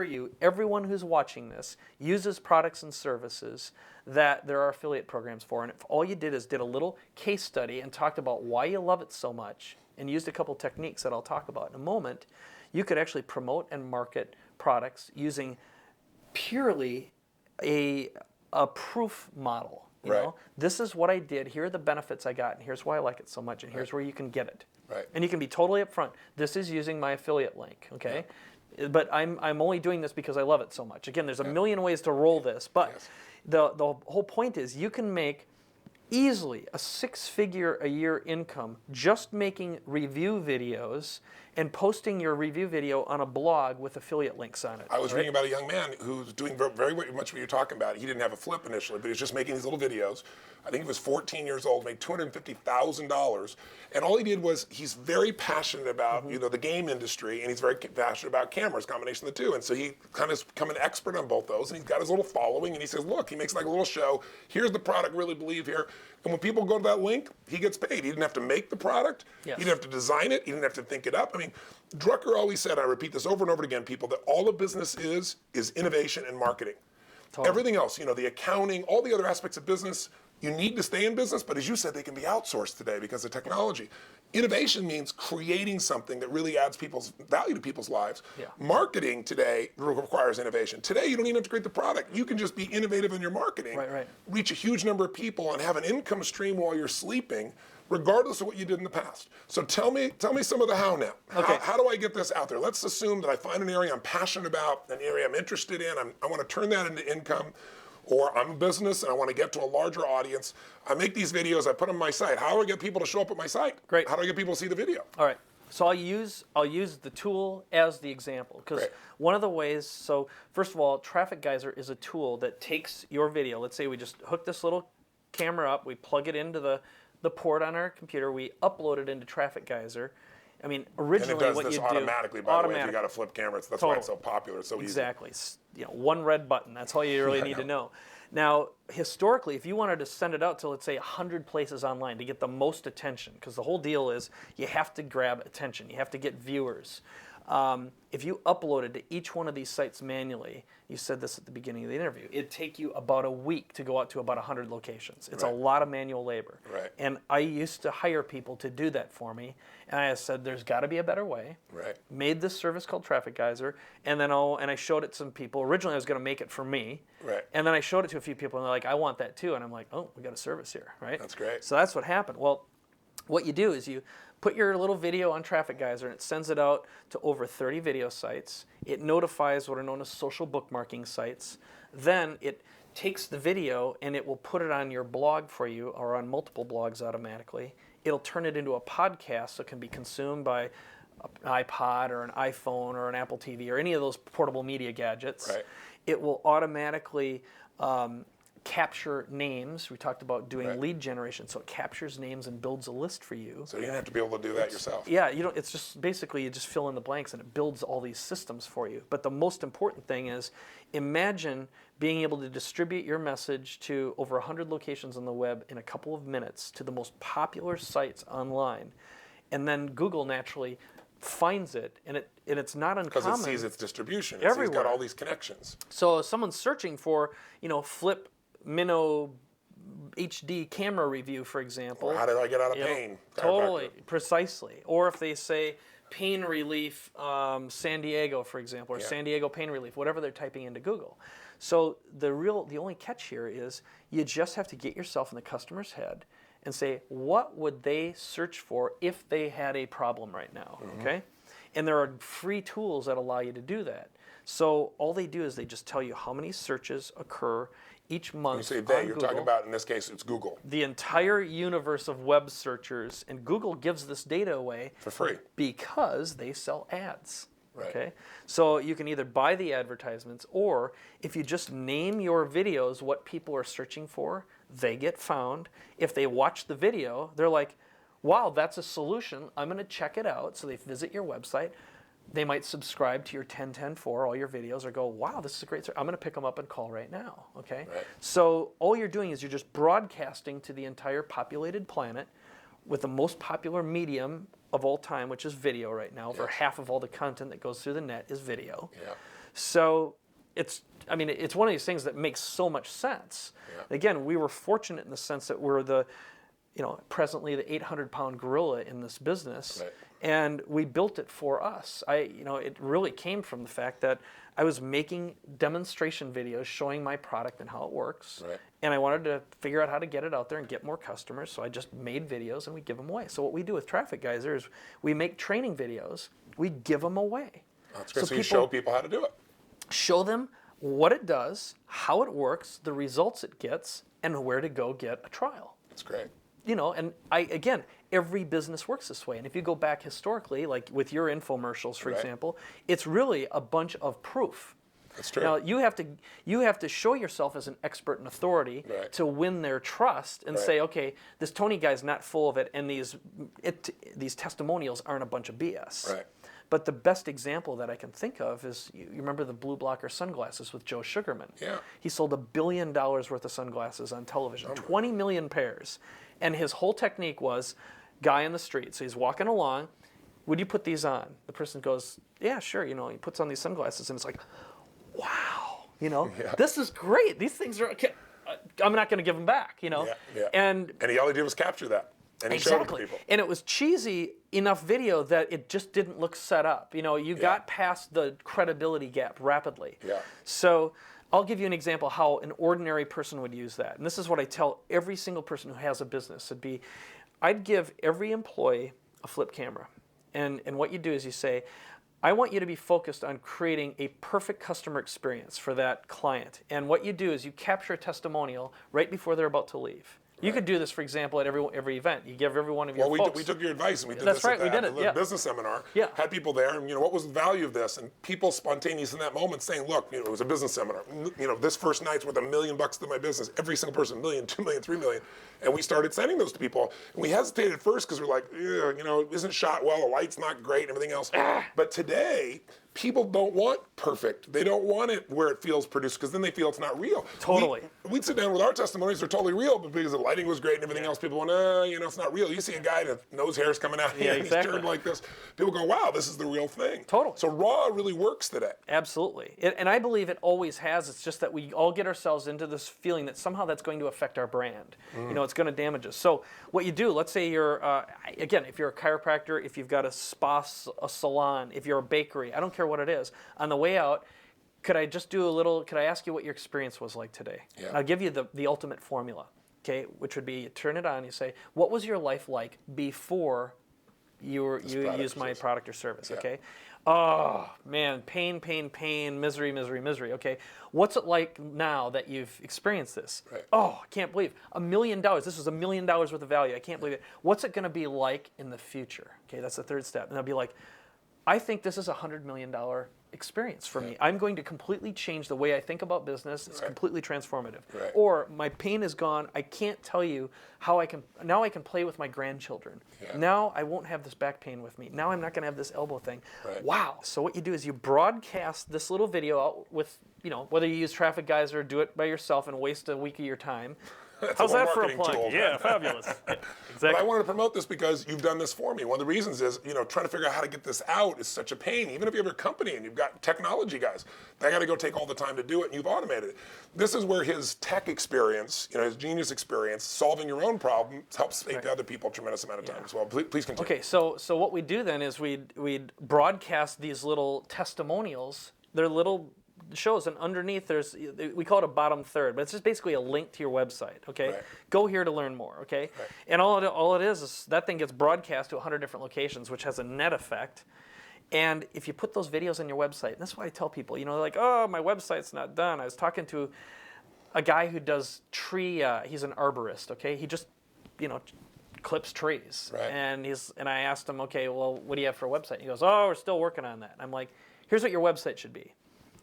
you, everyone who's watching this uses products and services that there are affiliate programs for. And if all you did is did a little case study and talked about why you love it so much and used a couple techniques that I'll talk about in a moment, you could actually promote and market products using purely a proof model. You know, this is what I did. Here are the benefits I got, and here's why I like it so much, and here's where you can get it. And you can be totally upfront. This is using my affiliate link. Okay. But I'm only doing this because I love it so much. Again, there's a million ways to roll this, but the whole point is you can make easily a 6-figure-a-year income just making review videos and posting your review video on a blog with affiliate links on it. I was reading about a young man who's doing very much what you're talking about. He didn't have a flip initially, but he was just making these little videos. I think he was 14 years old, made $250,000. And all he did was, he's very passionate about the game industry, and he's very passionate about cameras, combination of the two. And so he kind of has become an expert on both those, and he's got his little following, and he says, look, he makes like a little show. Here's the product, really believe here. And when people go to that link, he gets paid. He didn't have to make the product. He didn't have to design it. He didn't have to think it up. I mean, Drucker always said, I repeat this over and over again, people, that all of business is innovation and marketing. Everything else, the accounting, all the other aspects of business, you need to stay in business, but as you said, they can be outsourced today because of technology. Innovation means creating something that really adds value to people's lives. Marketing today requires innovation. Today, you don't even have to create the product. You can just be innovative in your marketing, reach a huge number of people, and have an income stream while you're sleeping, regardless of what you did in the past. So tell me some of the how now. How do I get this out there? Let's assume that I find an area I'm passionate about, an area I'm interested in. I want to turn that into income. Or I'm a business and I want to get to a larger audience. I make these videos, I put them on my site. How do I get people to show up at my site? How do I get people to see the video? All right. So I'll use the tool as the example, because one of the ways, so first of all, Traffic Geyser is a tool that takes your video. Let's say we just hook this little camera up, we plug it into the port on our computer, we upload it into Traffic Geyser. I mean, originally what you do automatically, by the way, if you got a flip camera, that's why it's so popular. It's so easy. Exactly. One red button. That's all you really need to know. Now, historically, if you wanted to send it out to, let's say, 100 places online to get the most attention, because the whole deal is you have to grab attention. You have to get viewers. If you uploaded to each one of these sites manually, you said this at the beginning of the interview, it'd take you about a week to go out to about 100 locations. It's a lot of manual labor. And I used to hire people to do that for me. And I said, there's got to be a better way. Made this service called Traffic Geyser, and then I showed it to some people. Originally, I was going to make it for me. And then I showed it to a few people, and they're like, I want that too. And I'm like, oh, we got a service here, That's great. So that's what happened. Well, what you do is you put your little video on Traffic Geyser, and it sends it out to over 30 video sites. It notifies what are known as social bookmarking sites. Then it takes the video and it will put it on your blog for you, or on multiple blogs automatically. It'll turn it into a podcast so it can be consumed by an iPod or an iPhone or an Apple TV or any of those portable media gadgets. It will automatically capture names. We talked about doing lead generation, so it captures names and builds a list for you. So you don't have to be able to do that yourself. Yeah, you don't. It's just basically you just fill in the blanks and it builds all these systems for you. But the most important thing is, imagine being able to distribute your message to over 100 locations on the web in a couple of minutes to the most popular sites online, and then Google naturally finds it, and it's not uncommon. Because it sees its distribution. Everywhere. It's got all these connections. So if someone's searching for, flip Minnow HD camera review, for example. Or how do I get out of pain? Totally, precisely. Or if they say pain relief San Diego, for example, or San Diego pain relief, whatever they're typing into Google. So the only catch here is you just have to get yourself in the customer's head and say, what would they search for if they had a problem right now, okay? And there are free tools that allow you to do that. So all they do is they just tell you how many searches occur each month. You say they, you're talking about, in this case, it's Google. The entire universe of web searchers, and Google gives this data away for free because they sell ads. Okay, so you can either buy the advertisements, or if you just name your videos what people are searching for, they get found. If they watch the video, they're like, wow, that's a solution. I'm going to check it out. So they visit your website. They might subscribe to your 10-10-4, all your videos, or go, wow, this is a great, I'm going to pick them up and call right now, okay? So all you're doing is you're just broadcasting to the entire populated planet with the most popular medium of all time, which is video right now. Over half of all the content that goes through the net is video. So it's one of these things that makes so much sense. Yeah. Again, we were fortunate in the sense that we're presently the 800-pound gorilla in this business, Right. and we built it for us. It really came from the fact that I was making demonstration videos showing my product and how it works, Right. and I wanted to figure out how to get it out there and get more customers, so I just made videos and we give them away. So what we do with Traffic Geyser is we make training videos, we give them away. That's great. So you show people how to do it. Show them what it does, how it works, the results it gets, and where to go get a trial. That's great. And again, every business works this way. And if you go back historically, like with your infomercials, for Right. example, it's really a bunch of proof. That's true. Now you have to show yourself as an expert and authority Right. to win their trust and Right. say, okay, this Tony guy's not full of it, and these testimonials aren't a bunch of BS. Right. But the best example that I can think of is, you remember the blue blocker sunglasses with Joe Sugarman? Yeah. He sold $1 billion worth of sunglasses on television, 20 million pairs. And his whole technique was, guy in the street, so he's walking along, would you put these on? The person goes, yeah, sure. He puts on these sunglasses, and it's like, wow, Yeah. this is great. These things are, I'm not going to give them back, Yeah. And all he did was capture that. And he showed it to exactly. people. And it was cheesy enough video that it just didn't look set up. You got past the credibility gap rapidly. Yeah. So I'll give you an example how an ordinary person would use that. And this is what I tell every single person who has a business. I'd give every employee a flip camera. And what you do is you say, I want you to be focused on creating a perfect customer experience for that client. And what you do is you capture a testimonial right before they're about to leave. You could do this, for example, at every event. You give every one of your folks. We took your advice and we did That's this right, at we did it, yeah. business seminar. Yeah. Had people there, and what was the value of this? And people spontaneous in that moment saying, look, it was a business seminar. This first night's worth $1 million to my business. Every single person, $1 million, $2 million, $3 million. And we started sending those to people. And we hesitated at first because we're like, it isn't shot well, the light's not great, and everything else. But today, people don't want perfect. They don't want it where it feels produced because then they feel it's not real. Totally. We'd sit down with our testimonies, they're totally real, but because the lighting was great and everything else, people went, it's not real. You see a guy that nose hair's coming out, Yeah, and exactly. he's turned like this. People go, wow, this is the real thing. Totally. So raw really works today. Absolutely. And I believe it always has. It's just that we all get ourselves into this feeling that somehow that's going to affect our brand. It's going to damage us. So what you do, let's say you're, again, if you're a chiropractor, if you've got a spa, a salon, if you're a bakery, I don't care what it is, on the way out, could I ask you what your experience was like today? Yeah. I'll give you the ultimate formula, okay, which would be you turn it on, you say, what was your life like before you used my product or service, Yeah. okay? Oh, man, pain, misery, okay? What's it like now that you've experienced this? Right. Oh, I can't believe, $1 million. This was $1 million worth of value. I can't believe it. What's it going to be like in the future? Okay, that's the third step. And I'll be like, I think this is a $100 million experience for me. I'm going to completely change the way I think about business. It's completely transformative. Right. Or my pain is gone. I can't tell you how I can play with my grandchildren. Yeah. Now I won't have this back pain with me. Now I'm not going to have this elbow thing. Right. Wow. So what you do is you broadcast this little video out with, whether you use Traffic Geyser or do it by yourself and waste a week of your time. How's a that for a marketing plug? tool. Yeah, fabulous. Yeah, But exactly. I wanted to promote this because you've done this for me. One of the reasons is, trying to figure out how to get this out is such a pain. Even if you have a company and you've got technology guys, they got to go take all the time to do it, and you've automated it. This is where his tech experience, his genius experience, solving your own problems helps save other people a tremendous amount of time as well. Please continue. Okay, so what we do then is we'd broadcast these little testimonials. They're little shows, and underneath we call it a bottom third, but it's just basically a link to your website, okay? Right. Go here to learn more, okay? Right. And all it is that thing gets broadcast to 100 different locations, which has a net effect. And if you put those videos on your website, and that's why I tell people, they're like, oh, my website's not done. I was talking to a guy who does tree, he's an arborist, okay? He just, clips trees. Right. And I asked him, okay, well, what do you have for a website? And he goes, oh, we're still working on that. And I'm like, here's what your website should be.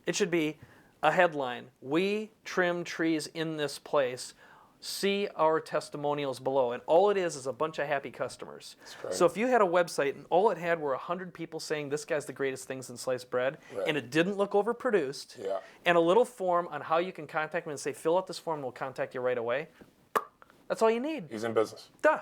It should be a headline, we trim trees in this place, see our testimonials below. And all it is a bunch of happy customers. Right. So if you had a website and all it had were 100 people saying this guy's the greatest things in sliced bread, Right. and it didn't look overproduced, Yeah. and a little form on how you can contact me and say, fill out this form and we'll contact you right away, that's all you need. He's in business. Duh.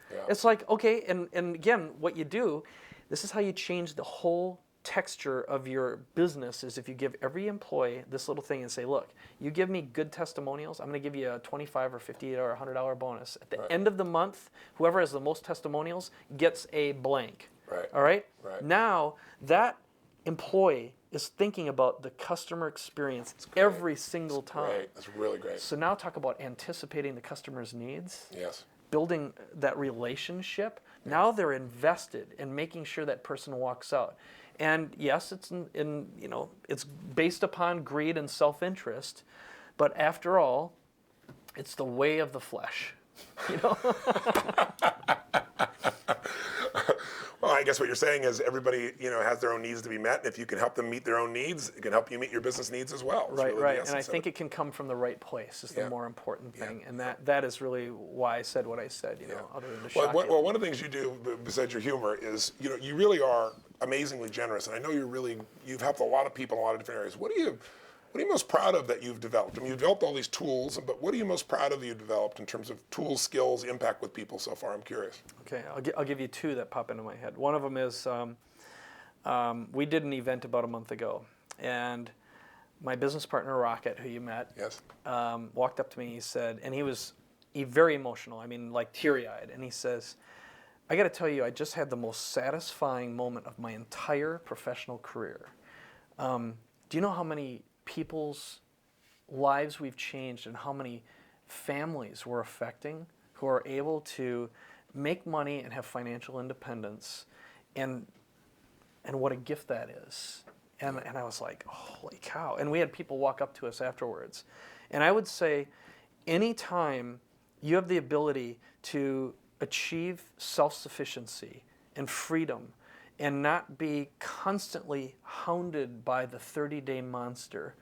Yeah. It's like, okay, and again, what you do, this is how you change the whole texture of your business is if you give every employee this little thing and say, look, you give me good testimonials, I'm going to give you a $25 or $50 or $100 bonus. At the end of the month, whoever has the most testimonials gets a blank. Right. All right? Right. Now, that employee is thinking about the customer experience every single time. Great. That's really great. So now talk about anticipating the customer's needs. Yes. Building that relationship. Now they're invested in making sure that person walks out. And yes, it's it's based upon greed and self-interest, but after all, it's the way of the flesh. You know. Well, I guess what you're saying is everybody, has their own needs to be met, and if you can help them meet their own needs, it can help you meet your business needs as well. It's Right, really right. the And I essence of think it. it can come from the right place is the more important thing. Yeah. And that is really why I said what I said, other than to Well, shock you. well, one of the things you do, besides your humor, is you really are amazingly generous, and I know you've helped a lot of people in a lot of different areas. What are you most proud of that you've developed? I mean, you've developed all these tools, but what are you most proud of that you've developed in terms of tools, skills, impact with people so far? I'm curious. Okay, I'll give you two that pop into my head. One of them is we did an event about a month ago, and my business partner, Rocket, who you met, Yes. walked up to me, he said, and he was very emotional, I mean, like teary-eyed, and he says, I got to tell you, I just had the most satisfying moment of my entire professional career. Do you know how many people's lives we've changed and how many families we're affecting who are able to make money and have financial independence, and what a gift that is. And I was like, holy cow. And we had people walk up to us afterwards. And I would say anytime you have the ability to achieve self-sufficiency and freedom and not be constantly hounded by the 30-day monster,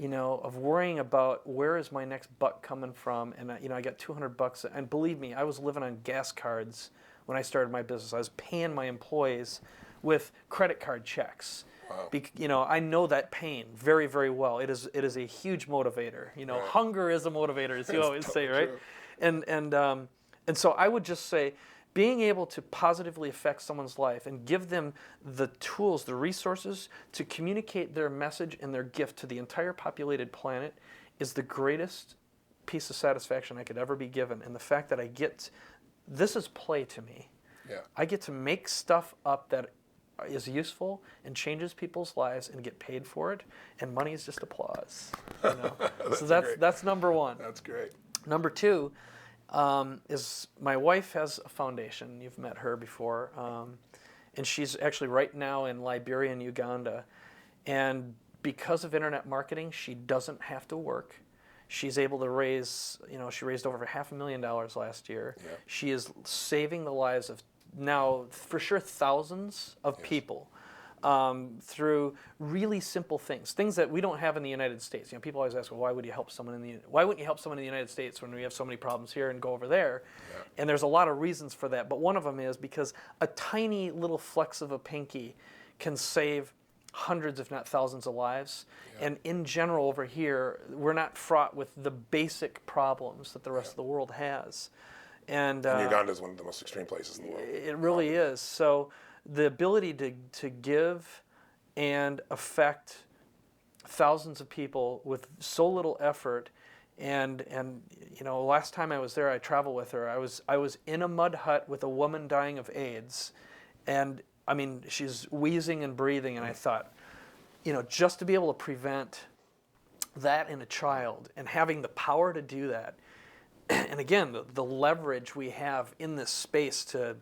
of worrying about where is my next buck coming from, and I got $200, and believe me, I was living on gas cards when I started my business. I was paying my employees with credit card checks. Wow. I know that pain very, very well. It is a huge motivator. Right. Hunger is a motivator, as you always say, right? True. And so I would just say, being able to positively affect someone's life and give them the tools, the resources to communicate their message and their gift to the entire populated planet is the greatest piece of satisfaction I could ever be given. And the fact that this is play to me. Yeah. I get to make stuff up that is useful and changes people's lives and get paid for it, and money is just applause. So that's number one. That's great. Number two is my wife has a foundation. You've met her before, and she's actually right now in Liberia and Uganda, and because of internet marketing, she doesn't have to work. She's able to raise, she raised over $500,000 last year. Yeah. She is saving the lives of now, for sure, thousands of people through really simple things that we don't have in the United States. People always ask, well, why wouldn't you help someone in the United States when we have so many problems here and go over there? Yeah. And there's a lot of reasons for that, but one of them is because a tiny little flex of a pinky can save hundreds, if not thousands, of lives. Yeah. And in general, over here, we're not fraught with the basic problems that the rest of the world has. And Uganda is one of the most extreme places in the world. It really is. So the ability to give and affect thousands of people with so little effort, and last time I was there, I traveled with her. I was in a mud hut with a woman dying of AIDS, and I mean, she's wheezing and breathing, and I thought, just to be able to prevent that in a child and having the power to do that, and again, the leverage we have in this space to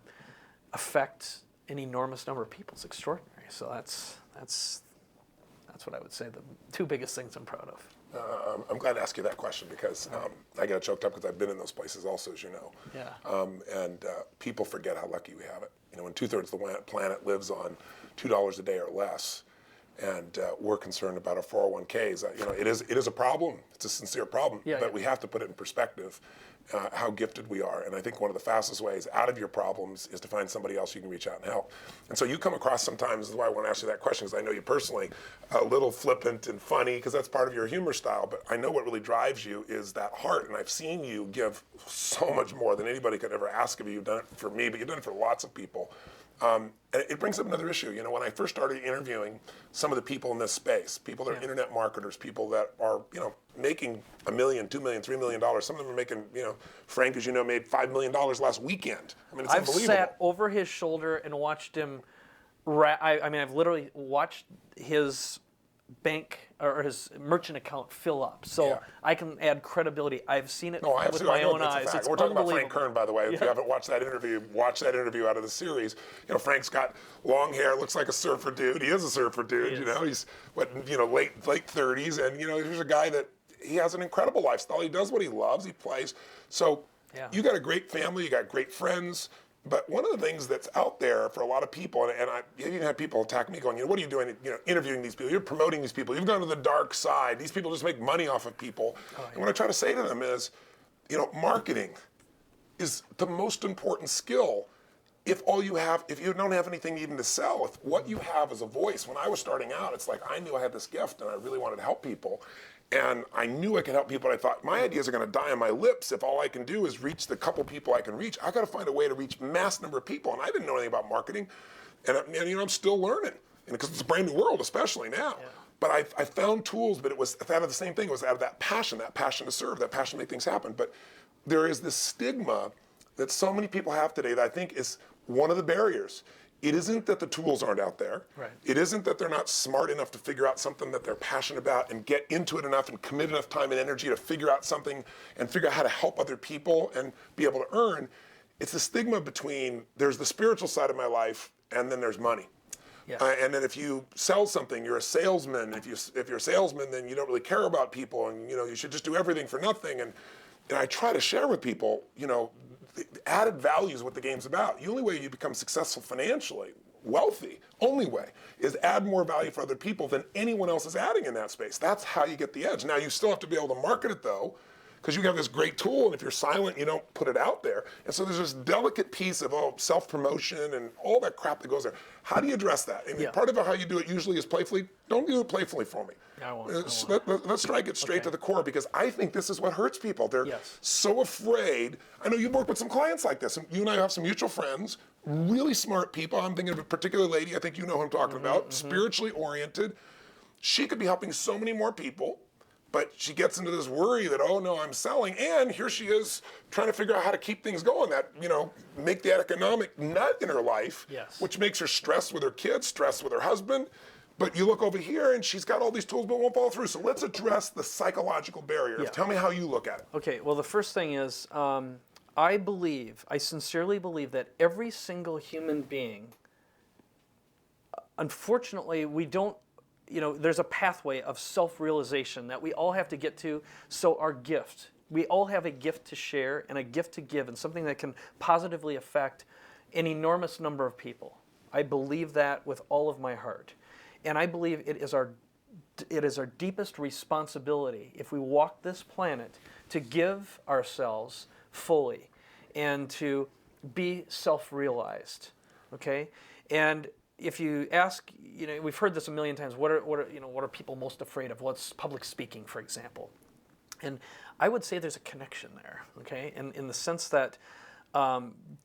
affect an enormous number of people is extraordinary. So that's what I would say the two biggest things I'm proud of. I'm glad to ask you that question because I get choked up because I've been in those places also, as you know. Yeah. And people forget how lucky we have it. When 2/3 of the planet lives on $2 a day or less, and we're concerned about our 401ks. It is a problem. It's a sincere problem, but we have to put it in perspective how gifted we are. And I think one of the fastest ways out of your problems is to find somebody else you can reach out and help. And so you come across sometimes, this is why I want to ask you that question, because I know you personally, a little flippant and funny, because that's part of your humor style, but I know what really drives you is that heart. And I've seen you give so much more than anybody could ever ask of you. You've done it for me, but you've done it for lots of people. And it brings up another issue. You know, when I first started interviewing some of the people in this space, people that are internet marketers, people that are, you know, making $1 million, $2 million, $3 million. Some of them are making, you know, Frank, as you know, made $5 million last weekend. I mean, it's I've unbelievable. sat over his shoulder and watched him. I mean, I've literally watched his bank or his merchant account fill up, so I can add credibility. I've seen it with my own eyes. It's We're talking about Frank unbelievable. Kern, by the way. If you haven't watched that interview, watch that interview out of the series. You know, Frank's got long hair, looks like a surfer dude. He is a surfer dude. You know, he's late 30s, and you know, here's a guy that he has an incredible lifestyle. He does what he loves. He plays. So you got a great family. You got great friends. But one of the things that's out there for a lot of people, and I even had people attack me going, you know, what are you doing, you know, interviewing these people? You're promoting these people. You've gone to the dark side. These people just make money off of people. And what I try to say to them is, you know, marketing is the most important skill. If you don't have anything even to sell, if what you have is a voice. When I was starting out, it's like I knew I had this gift and I really wanted to help people. And I knew I could help people. I thought, my ideas are going to die on my lips if all I can do is reach the couple people I can reach. I got to find a way to reach mass number of people. And I didn't know anything about marketing. And you know, I'm still learning, because it's a brand new world, especially now. But I found tools, but it was out of the same thing. It was out of that passion to serve, that passion to make things happen. But there is this stigma that so many people have today that I think is one of the barriers. It isn't that the tools aren't out there. It isn't that they're not smart enough to figure out something that they're passionate about and get into it enough and commit enough time and energy to figure out something and figure out how to help other people and be able to earn. It's the stigma between there's the spiritual side of my life and then there's money. And then if you sell something, you're a salesman. If you're a salesman, then you don't really care about people, and you know you should just do everything for nothing. And I try to share with people, you know, the added value is what the game's about. The only way you become successful financially, wealthy, only way, is add more value for other people than anyone else is adding in that space. That's how you get the edge. Now, you still have to be able to market it, though, because you have this great tool, and if you're silent, you don't put it out there. And so there's this delicate piece of self-promotion and all that crap that goes there. How do you address that? I mean, part of how you do it usually is playfully. Don't do it playfully for me. Let's strike it straight to the core, because I think this is what hurts people. They're so afraid. I know you've worked with some clients like this, and you and I have some mutual friends, really smart people. I'm thinking of a particular lady, I think you know who I'm talking about, spiritually oriented. She could be helping so many more people, but she gets into this worry that, oh no, I'm selling, and here she is trying to figure out how to keep things going, that, you know, make the economic nut in her life, which makes her stressed with her kids, stressed with her husband. But you look over here and she's got all these tools but won't follow through. So let's address the psychological barriers. Tell me how you look at it. Okay, well, the first thing is, I sincerely believe that every single human being, unfortunately, we don't, you know, there's a pathway of self-realization that we all have to get to. So our gift, we all have a gift to share and a gift to give, and something that can positively affect an enormous number of people. I believe that with all of my heart. And I believe it is our deepest responsibility, if we walk this planet, to give ourselves fully and to be self-realized, okay? And if you ask, you know, we've heard this a million times, what are people most afraid of? What's public speaking, for example? And I would say there's a connection there, okay? In the sense that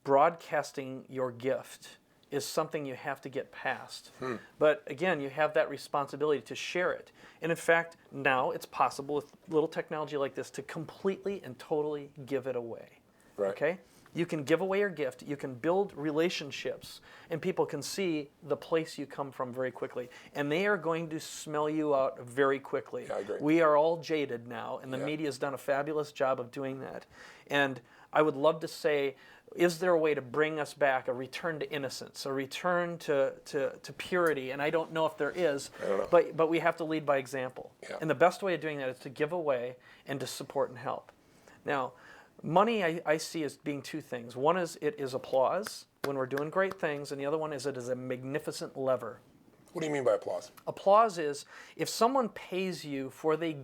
broadcasting your gift is something you have to get past. But again, you have that responsibility to share it. And in fact, now it's possible with little technology like this to completely and totally give it away. Okay? You can give away your gift, you can build relationships, and people can see the place you come from very quickly. And they are going to smell you out very quickly. I agree. We are all jaded now, and the media has done a fabulous job of doing that. And I would love to say, is there a way to bring us back, a return to innocence, a return to purity? And I don't know if there is, but we have to lead by example. And the best way of doing that is to give away and to support and help. Now, money I see as being two things. One is it is applause when we're doing great things, and the other one is it is a magnificent lever. What do you mean by applause? Applause is if someone pays you for the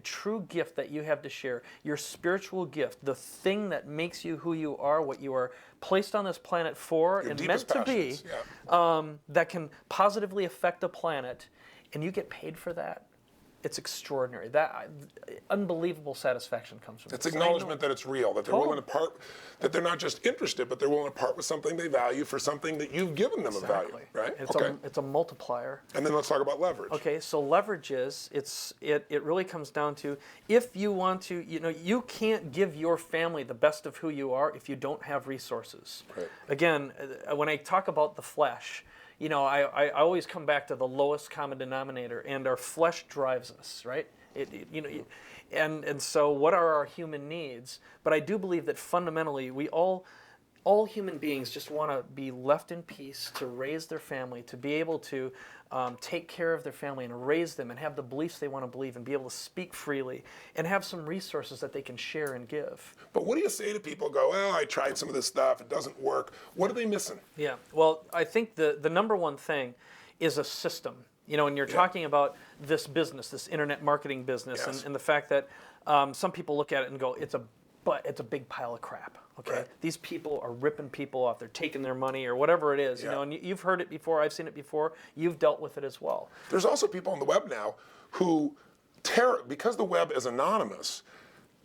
true gift that you have to share, your spiritual gift, the thing that makes you who you are, what you are placed on this planet for Your and meant to be, that can positively affect the planet, and you get paid for that. it's extraordinary. That unbelievable satisfaction comes from It's this. acknowledgement that it's real, that they're willing to part, that they're not just interested, but they're willing to part with something they value for something that you've given them a value, right? It's a multiplier. And then let's talk about leverage. Okay, so leverage is, it really comes down to, if you want to, you can't give your family the best of who you are if you don't have resources. Right. Again, when I talk about the flesh, I always come back to the lowest common denominator, and our flesh drives us, right? And so what are our human needs? But I do believe that fundamentally we all human beings just want to be left in peace, to raise their family, to be able to take care of their family and raise them and have the beliefs they want to believe and be able to speak freely and have some resources that they can share and give. But what do you say to people who go, well, I tried some of this stuff, it doesn't work. What are they missing? Yeah, well, I think the number one thing is a system. When you're talking about this business, this internet marketing business, Yes. and the fact that some people look at it and go, it's a big pile of crap. Okay, Right. These people are ripping people off. They're taking their money or whatever it is. Yeah. And you've heard it before. I've seen it before. You've dealt with it as well. There's also people on the web now who because the web is anonymous,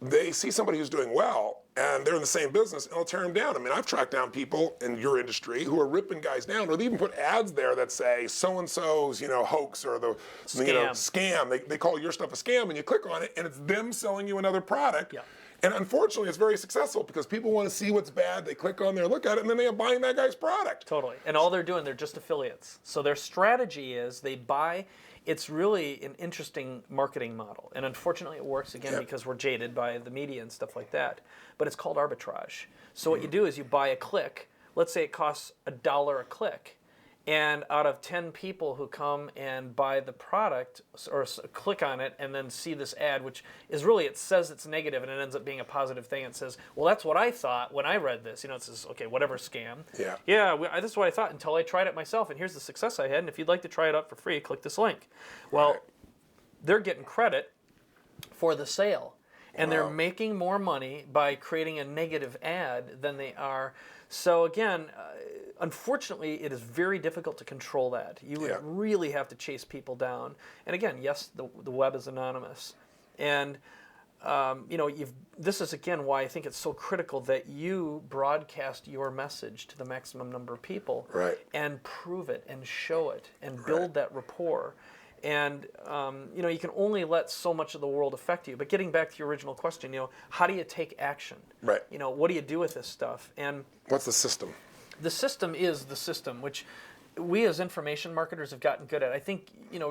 they see somebody who's doing well and they're in the same business and they'll tear them down. I mean, I've tracked down people in your industry who are ripping guys down, or they even put ads there that say so-and-so's, hoax or the scam. They call your stuff a scam, and you click on it and it's them selling you another product. Yeah. And unfortunately, it's very successful because people want to see what's bad. They click on there, look at it, and then they are buying that guy's product. Totally. And all they're doing, they're just affiliates. So their strategy is they buy. It's really an interesting marketing model. And unfortunately, it works, again, because we're jaded by the media and stuff like that. But it's called arbitrage. So what you do is you buy a click. Let's say it costs $1 a click. And out of 10 people who come and buy the product or click on it and then see this ad, which is really, it says it's negative and it ends up being a positive thing. It says, well, that's what I thought when I read this. It says, okay, whatever, scam. Yeah. Yeah, this is what I thought until I tried it myself, and here's the success I had. And if you'd like to try it out for free, click this link. Well, Right. They're getting credit for the sale. And they're making more money by creating a negative ad than they are. So again, unfortunately, it is very difficult to control that. You would really have to chase people down. And again, yes, the web is anonymous. And this is again why I think it's so critical that you broadcast your message to the maximum number of people, Right. and prove it and show it and build that rapport. And you can only let so much of the world affect you. But getting back to your original question, how do you take action? Right. What do you do with this stuff? And What's the system? the system is the system, which we as information marketers have gotten good at. I think,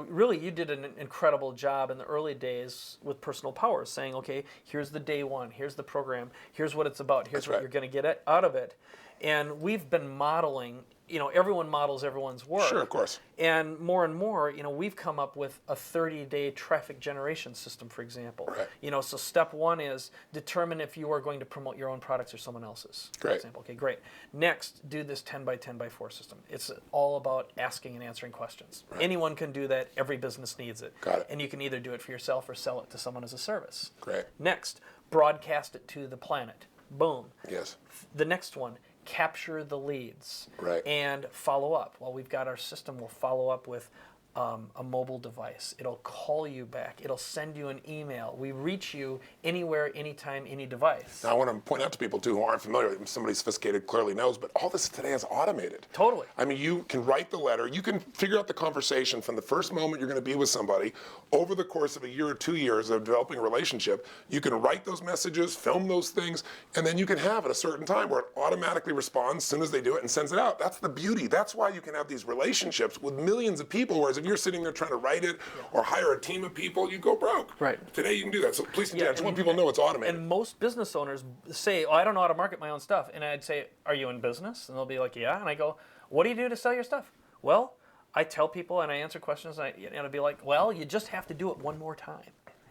really you did an incredible job in the early days with Personal Power, saying, okay, here's the day one, here's the program, here's what it's about, here's what you're going to get out of it. And we've been modeling, everyone models everyone's work. Sure, of course. And more, we've come up with a 30-day traffic generation system, for example. Right. So step one is determine if you are going to promote your own products or someone else's, for Great. example. Okay, great. Next, do this 10 by 10 by 4 system. It's all about asking and answering questions. Right. Anyone can do that. Every business needs it. Got it. And you can either do it for yourself or sell it to someone as a service. Great. Next, broadcast it to the planet. Boom. Yes. The next one, capture the leads. Right. And follow up. Well, we've got our system. We'll follow up with a mobile device. It'll call you back. It'll send you an email. We reach you anywhere, anytime, any device. Now, I want to point out to people, too, who aren't familiar with it. Somebody sophisticated clearly knows, but all this today is automated. Totally. I mean, you can write the letter. You can figure out the conversation from the first moment you're going to be with somebody over the course of a year or 2 years of developing a relationship. You can write those messages, film those things, and then you can have at a certain time where it automatically responds as soon as they do it and sends it out. That's the beauty. That's why you can have these relationships with millions of people, whereas if you're sitting there trying to write it or hire a team of people, you go broke. Right. Today you can do that. So please continue. I just want people to know it's automated. And most business owners say, oh, I don't know how to market my own stuff. And I'd say, are you in business? And they'll be like, yeah. And I go, what do you do to sell your stuff? Well, I tell people and I answer questions, and I'd be like, well, you just have to do it one more time.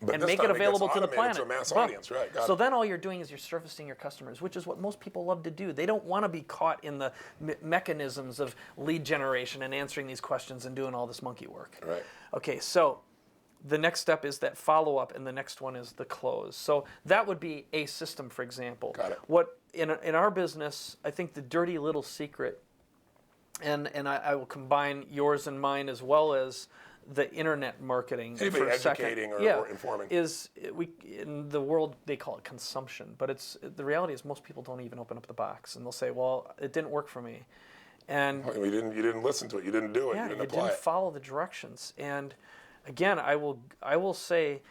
But and this make time it available to the gets planet. automated to a mass Boom. audience, right? Got So it. then all you're doing is you're servicing your customers, which is what most people love to do. They don't want to be caught in the mechanisms of lead generation and answering these questions and doing all this monkey work. Right. Okay, so the next step is that follow-up, and the next one is the close. So that would be a system, for example. Got it. What in our business, I think the dirty little secret, and I will combine yours and mine as well as the internet marketing Anybody for a second. educating or, Yeah, or informing. is we in the world they call it consumption, but it's the reality is most people don't even open up the box and they'll say, "Well, it didn't work for me," and You didn't listen to it. You didn't do it. yeah, You didn't you apply didn't it. follow the directions. And again, I will say,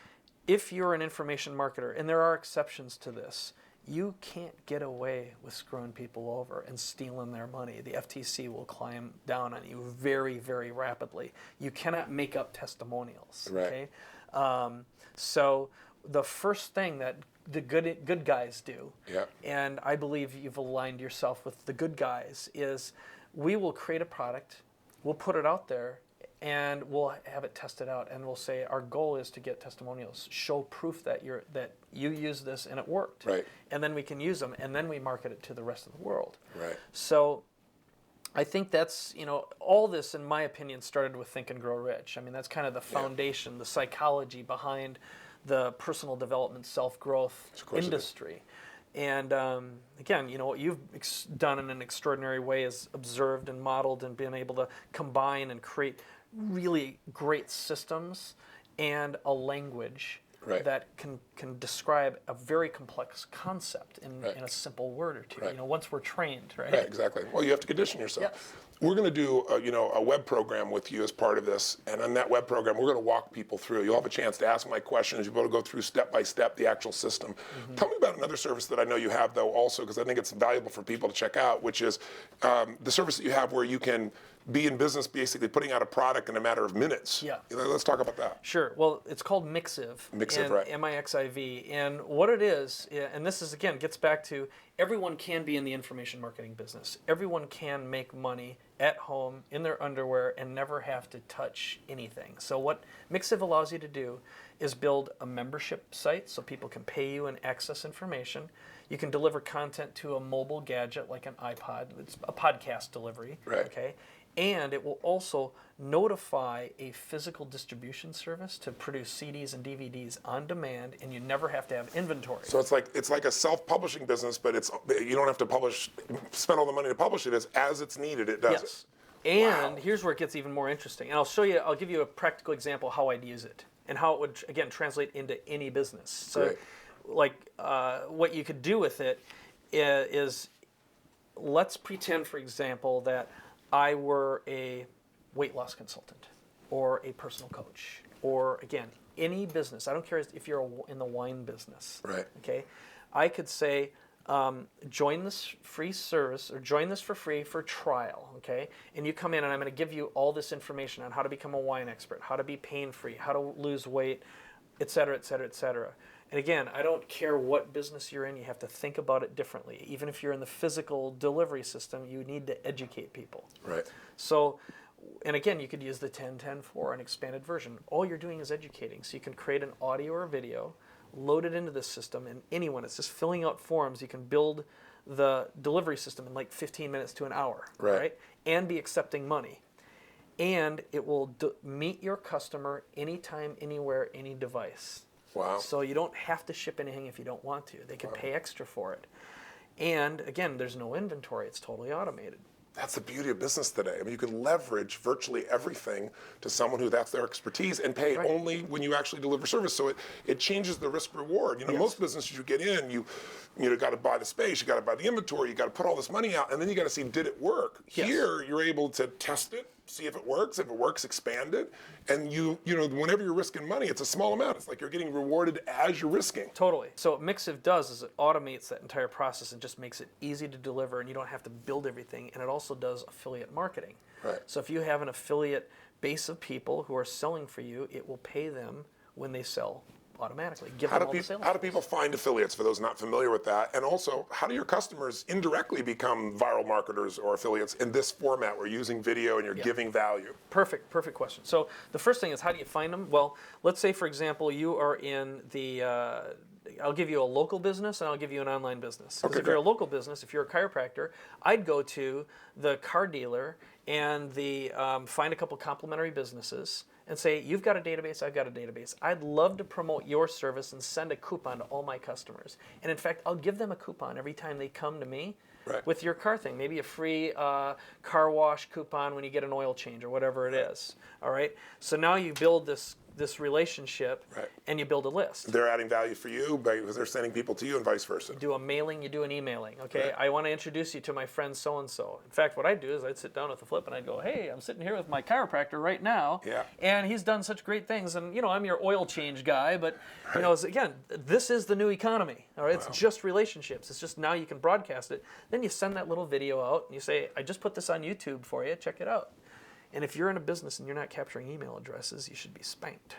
if you're an information marketer, and there are exceptions to this, you can't get away with screwing people over and stealing their money. The FTC will climb down on you very, very rapidly. You cannot make up testimonials. Right. Okay, so the first thing that the good guys do, Yeah. and I believe you've aligned yourself with the good guys, is we will create a product, we'll put it out there, and we'll have it tested out, and we'll say our goal is to get testimonials, show proof that you use this and it worked, Right. and then we can use them, and then we market it to the rest of the world. Right. So I think that's, all this, in my opinion, started with Think and Grow Rich. I mean, that's kind of the foundation, the psychology behind the personal development, self-growth Of course it is. industry. And again, what you've done in an extraordinary way is observed and modeled and been able to combine and create really great systems and a language Right. that can describe a very complex concept in Right. a simple word or two. Right. Once we're trained, right? Right, exactly. Well, you have to condition yourself. Yes. We're going to do, a web program with you as part of this, and on that web program, we're going to walk people through. You'll have a chance to ask my questions. You'll be able to go through step by step the actual system. Tell me about another service that I know you have, though, also, because I think it's valuable for people to check out, which is the service that you have where you can be in business, basically putting out a product in a matter of minutes. Yeah. Let's talk about that. Sure. Well, it's called Mixiv. Mixiv, and right. MIXIV. And what it is, and this is, again, gets back to everyone can be in the information marketing business. Everyone can make money at home in their underwear and never have to touch anything. So what Mixiv allows you to do is build a membership site so people can pay you and access information. You can deliver content to a mobile gadget like an iPod. It's a podcast delivery. Right. Okay. And it will also notify a physical distribution service to produce CDs and DVDs on demand, and you never have to have inventory. So it's like a self-publishing business, but you don't have to spend all the money to publish it. As it's needed, it does Yes. it. And Wow. here's where it gets even more interesting. And I'll give you a practical example how I'd use it and how it would, again, translate into any business. So, Great. what you could do with it is let's pretend, for example, that I were a weight loss consultant or a personal coach or, again, any business. I don't care if you're in the wine business. Right. Okay. I could say, join this free service or join this for free for trial. Okay. And you come in and I'm going to give you all this information on how to become a wine expert, how to be pain-free, how to lose weight, et cetera, et cetera, et cetera. And again, I don't care what business you're in, you have to think about it differently. Even if you're in the physical delivery system, you need to educate people. Right. So, and again, you could use the 10-10-4, an expanded version. All you're doing is educating. So you can create an audio or a video, load it into the system, and it's just filling out forms. You can build the delivery system in like 15 minutes to an hour, Right. And be accepting money. And it will meet your customer anytime, anywhere, any device. Wow. So you don't have to ship anything if you don't want to. They can pay extra for it. And again, there's no inventory. It's totally automated. That's the beauty of business today. I mean, you can leverage virtually everything to someone who that's their expertise and pay Right. only when you actually deliver service. So it changes the risk reward. Most businesses you get in, you got to buy the space, you got to buy the inventory, you got to put all this money out, and then you got to see, did it work? Yes. Here, you're able to test it, see if it works. If it works, expand it. And whenever you're risking money, it's a small amount. It's like you're getting rewarded as you're risking. Totally. So what Mixiv does is it automates that entire process and just makes it easy to deliver, and you don't have to build everything. And it also does affiliate marketing. Right. So if you have an affiliate base of people who are selling for you, it will pay them when they sell automatically. Give How them do, all the people, sales. how do people find affiliates, for those not familiar with that? And also, how do your customers indirectly become viral marketers or affiliates in this format? We're using video and you're giving value. Perfect question. So the first thing is, how do you find them? Well, let's say, for example, you are in the, I'll give you a local business and I'll give you an online business. Because Okay, if you're a great. local business, if you're a chiropractor, I'd go to the car dealer and find a couple complementary businesses and say, you've got a database, I've got a database. I'd love to promote your service and send a coupon to all my customers. And in fact, I'll give them a coupon every time they come to me Right. with your car thing. Maybe a free car wash coupon when you get an oil change or whatever it is. All right. So now you build this relationship, Right. and you build a list. They're adding value for you because they're sending people to you and vice versa. You do a mailing, you do an emailing. Okay, Right. I want to introduce you to my friend so and so. In fact, what I'd do is I'd sit down with the flip and I'd go, "Hey, I'm sitting here with my chiropractor right now, Yeah. and he's done such great things. And I'm your oil change guy, but again, this is the new economy. All right, it's just relationships. It's just now you can broadcast it. Then you send that little video out and you say, I just put this on YouTube for you. Check it out. And if you're in a business and you're not capturing email addresses, you should be spanked."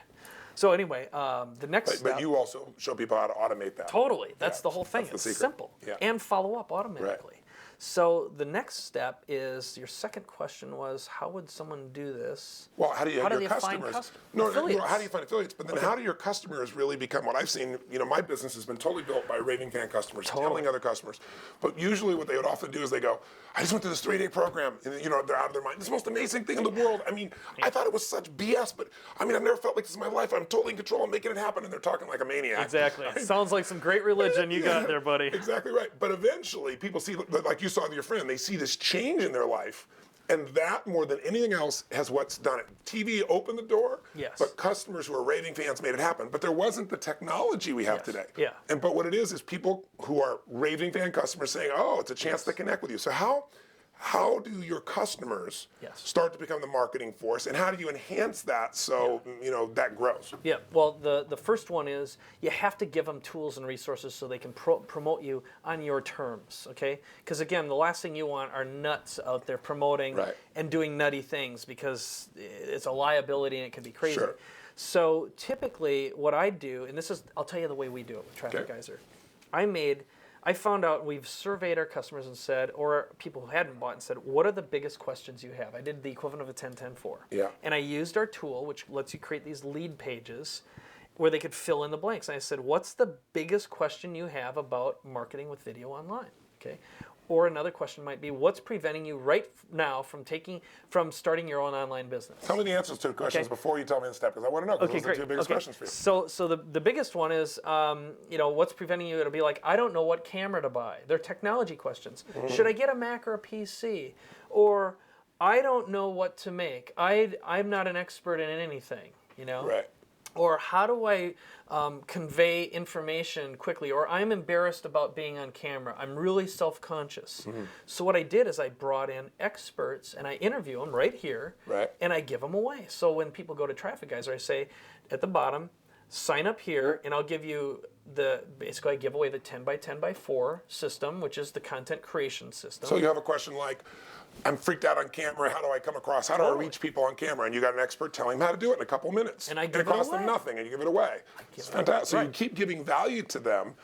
So anyway, the next step. But you also show people how to automate that. Totally. That's Yeah, the whole thing. that's the It's secret. simple. Yeah. And follow up automatically. So the next step is, your second question was, how would someone do this? Well, how do you How do your they find customers? affiliates? How do you find affiliates? But then how do your customers really become what I've seen? My business has been totally built by raving fan customers, telling other customers. But usually what they would often do is they go, I just went to this 3-day program, and they're out of their mind. This is the most amazing thing in the world. I mean, I thought it was such BS, but I mean, I've never felt like this in my life. I'm totally in control. I'm making it happen, and they're talking like a maniac. Exactly. Sounds like some great religion you got there, buddy. Exactly right. But eventually, people see, like you saw with your friend, they see this change in their life. And that, more than anything else, has what's done it. TV opened the door, Yes. but customers who are raving fans made it happen. But there wasn't the technology we have today. Yeah. But what it is people who are raving fan customers saying, oh, it's a chance to connect with you. So how do your customers start to become the marketing force, and how do you enhance that so that grows? Yeah, well, the first one is you have to give them tools and resources so they can promote you on your terms, okay? Because again, the last thing you want are nuts out there promoting and doing nutty things, because it's a liability and it can be crazy. Sure. So typically what I do, and I'll tell you the way we do it with Traffic Geyser. I found out, we've surveyed our customers and said, or people who hadn't bought, and said, what are the biggest questions you have? I did the equivalent of a 10-10-4. Yeah. And I used our tool, which lets you create these lead pages where they could fill in the blanks. And I said, what's the biggest question you have about marketing with video online? Okay. Or another question might be, what's preventing you right now from starting your own online business? Tell me the answers to the questions before you tell me the step, because I want to know, because those are the two biggest questions for you. So the biggest one is, what's preventing you? It'll be like, I don't know what camera to buy. They're technology questions. Should I get a Mac or a PC? Or, I don't know what to make. I'm not an expert in anything, Right. Or how do I convey information quickly? Or I'm embarrassed about being on camera. I'm really self-conscious. So what I did is I brought in experts and I interview them right here, and I give them away. So when people go to Traffic Geyser, I say at the bottom, sign up here, and I'll give you basically I give away the 10x10x4 system, which is the content creation system. So you have a question like, I'm freaked out on camera. How do I come across? How do I reach people on camera? And you got an expert telling them how to do it in a couple minutes. And I give it costs them nothing, and you give it away. It's fantastic. So you keep giving value to them,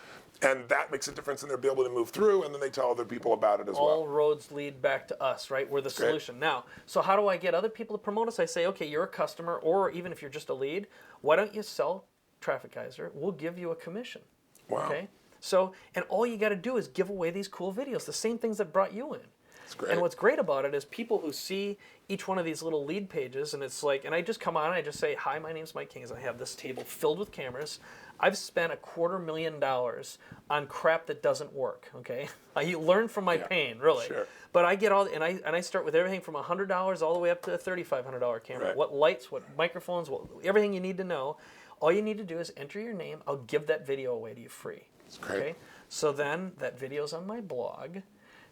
and that makes a difference in their ability to move through, and then they tell other people about it as well. All roads lead back to us, right? We're the solution. Now, so how do I get other people to promote us? I say, okay, you're a customer, or even if you're just a lead, why don't you sell Traffic Geyser? We'll give you a commission. Wow. Okay? So, and all you got to do is give away these cool videos, the same things that brought you in. That's great. And what's great about it is people who see each one of these little lead pages, and it's like, and I just come on and I just say, hi, my name's Mike Koenigs. I have this table filled with cameras. I've spent $250,000 on crap that doesn't work, okay? I learn from my pain, really. Sure. But I get and I start with everything from $100 all the way up to a $3,500 camera. Right. What lights, what microphones, everything you need to know. All you need to do is enter your name. I'll give that video away to you free. That's great. Okay? So then that video's on my blog.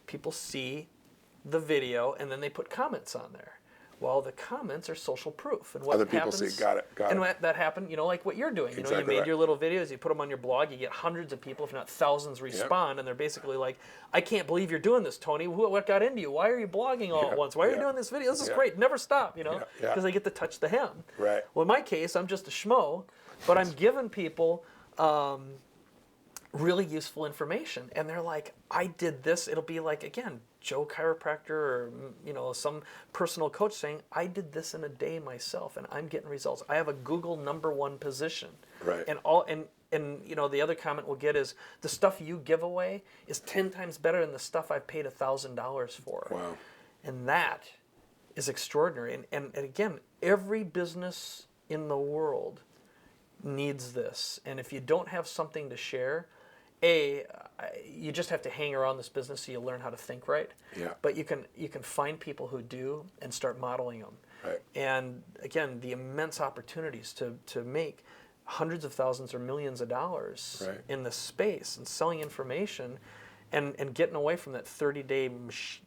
People see the video, and then they put comments on there. Well, the comments are social proof, and what Other people happens, see, got it. and that happened, like what you're doing. Exactly you made right. your little videos, you put them on your blog, you get hundreds of people, if not thousands, respond, and they're basically like, "I can't believe you're doing this, Tony. What got into you? Why are you blogging all at once? Why are you doing this video? This is great. Never stop." Because they get to touch the hem. Right. Well, in my case, I'm just a schmo, but I'm giving people really useful information, and they're like, I did this. It'll be like, again, Joe Chiropractor, or some personal coach saying, I did this in a day myself, and I'm getting results. I have a Google #1 position. Right. And the other comment we'll get is, the stuff you give away is 10 times better than the stuff I've paid $1,000 for. Wow. And that is extraordinary. And again, every business in the world needs this. And if you don't have something to share, you just have to hang around this business so you learn how to think right. Yeah. But you can find people who do and start modeling them. Right. And again, the immense opportunities to make hundreds of thousands or millions of dollars Right. in this space and selling information and getting away from that 30-day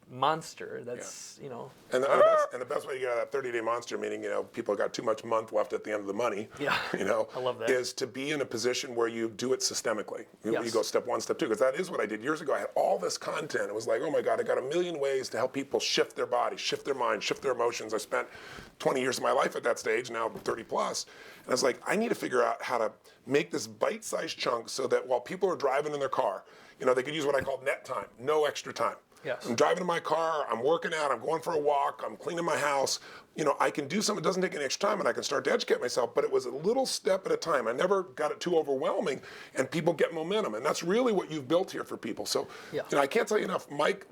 monster that's, you know. And the best way to get out of that 30-day monster, meaning, you know, people got too much month left at the end of the money, Yeah. you know, I love that. is to be in a position where you do it systemically. You Yes. go step one, step two, because that is what I did years ago. I had all this content. It was like, oh my God, I got a million ways to help people shift their body, shift their mind, shift their emotions. I spent 20 years of my life at that stage, now 30 plus. And I was like, I need to figure out how to make this bite-sized chunk so that while people are driving in their car, you know, they could use what I call net time, no extra time. Yes. I'm driving in my car, I'm working out, I'm going for a walk, I'm cleaning my house. You know, I can do something that doesn't take any extra time and I can start to educate myself, but it was a little step at a time. I never got it too overwhelming and people get momentum. And that's really what you've built here for people. So, Yeah. you know, I can't tell you enough. Mike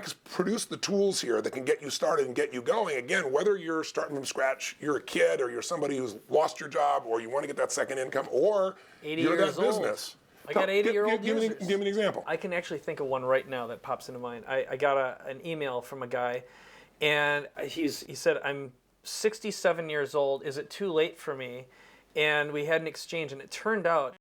has produced the tools here that can get you started and get you going. Again, whether you're starting from scratch, you're a kid or you're somebody who's lost your job or you want to get that second income or 80 you're years that old. business. I got 80-year-old give users. me an example. I can actually think of one right now that pops into mind. I got an email from a guy, and he said, I'm 67 years old. Is it too late for me? And we had an exchange, and it turned out